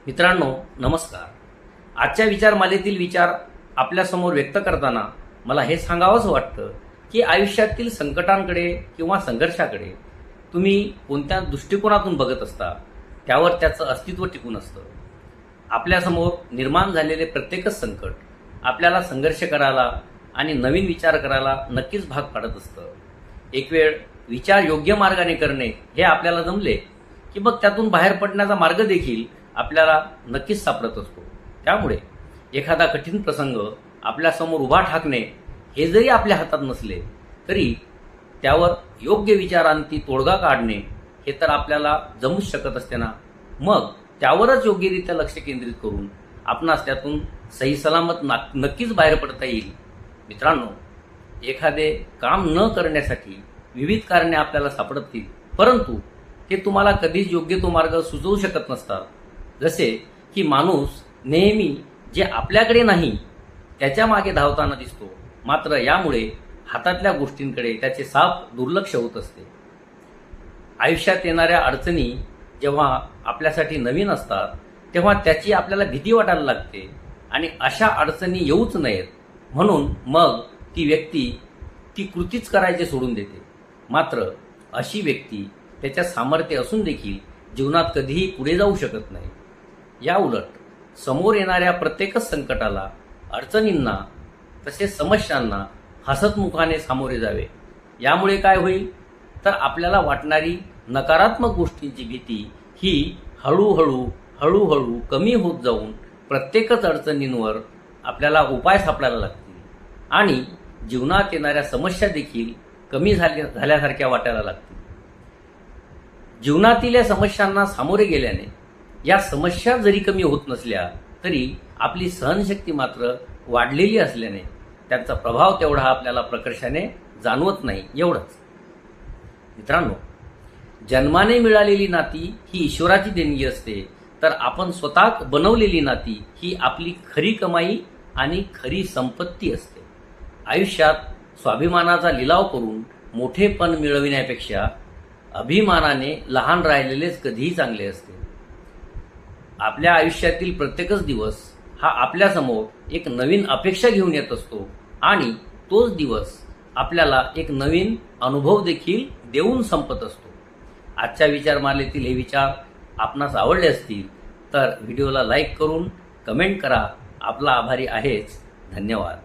मित्रांनो नमस्कार. आजच्या विचारमालेतील विचार आपल्यासमोर व्यक्त करताना मला हे सांगावंसं वाटतं की आयुष्यातील संकटांकडे किंवा संघर्षाकडे तुम्ही कोणत्या दृष्टिकोनातून बघत असता त्यावर त्याचं अस्तित्व टिकून असतं. आपल्यासमोर निर्माण झालेले प्रत्येकच संकट आपल्याला संघर्ष करायला आणि नवीन विचार करायला नक्कीच भाग पाडत असतं. एक वेळ विचार योग्य मार्गाने करणे हे आपल्याला जमले की मग त्यातून बाहेर पडण्याचा मार्ग देखील आपल्याला नक्कीच सापडत असतो. त्यामुळे एखादा कठीण प्रसंग आपल्यासमोर उभा ठाकणे हे जरी आपल्या हातात नसले तरी त्यावर योग्य विचारांती तोडगा काढणे हे तर आपल्याला जमूच शकत असते ना. मग त्यावरच योग्यरित्या लक्ष केंद्रित करून आपणास त्यातून सही सलामत नक्कीच बाहेर पडता येईल. मित्रांनो, एखादे काम न करण्यासाठी विविध कारणे आपल्याला सापडतील, परंतु ते तुम्हाला कधीच योग्य तो मार्ग सुचवू शकत नसतात. जसे की माणूस नेहमी जे आपल्याकडे नाही त्याच्या मागे धावताना दिसतो, मात्र यामुळे हातातल्या गोष्टींकडे त्याचे साफ दुर्लक्ष होत असते. आयुष्यात येणाऱ्या अडचणी जेव्हा आपल्यासाठी नवीन असतात तेव्हा त्याची आपल्याला भीती वाटायला लागते आणि अशा अडचणी येऊच नयेत म्हणून मग ती व्यक्ती ती कृतीच करायचे सोडून देते. मात्र अशी व्यक्ती त्याच्या सामर्थ्य असून देखील जीवनात कधीही पुढे जाऊ शकत नाही. या उलट समोर येणाऱ्या प्रत्येकच संकटाला, अडचणींना तसेच समस्यांना हसतमुखाने सामोरे जावे. यामुळे काय होईल तर आपल्याला वाटणारी नकारात्मक गोष्टींची भीती ही हळूहळू कमी होत जाऊन प्रत्येकच अडचणींवर आपल्याला उपाय सापडायला लागतील आणि जीवनात येणाऱ्या समस्या देखील कमी झाल्यासारख्या वाटायला लागतील. जीवनातील या समस्यांना सामोरे गेल्याने या समस्या जरी कमी होत नसल्या तरी आपली सहनशक्ती मात्र वाढलेली असल्याने त्यांचा प्रभाव तेवढा आपल्याला प्रकर्षाने जाणवत नाही. एवढंच. मित्रांनो, जन्माने मिळालेली नाती ही ईश्वराची देणगी असते, तर आपण स्वतः बनवलेली नाती ही आपली खरी कमाई आणि खरी संपत्ती असते. आयुष्यात स्वाभिमानाचा लिलाव करून मोठेपण मिळविण्यापेक्षा अभिमानाने लहान राहिलेलेच कधीही चांगले असते. आपल्या आयुष्यातील प्रत्येकच दिवस हा आपल्यासमोर एक नवीन अपेक्षा घेऊन येत असतो आणि तोच दिवस आपल्याला एक नवीन अनुभव देखील देऊन संपत असतो. आजच्या विचारमालेतील हे विचार आपणास आवडले असतील तर व्हिडिओला लाईक करून कमेंट करा. आपला आभारी आहेच. धन्यवाद.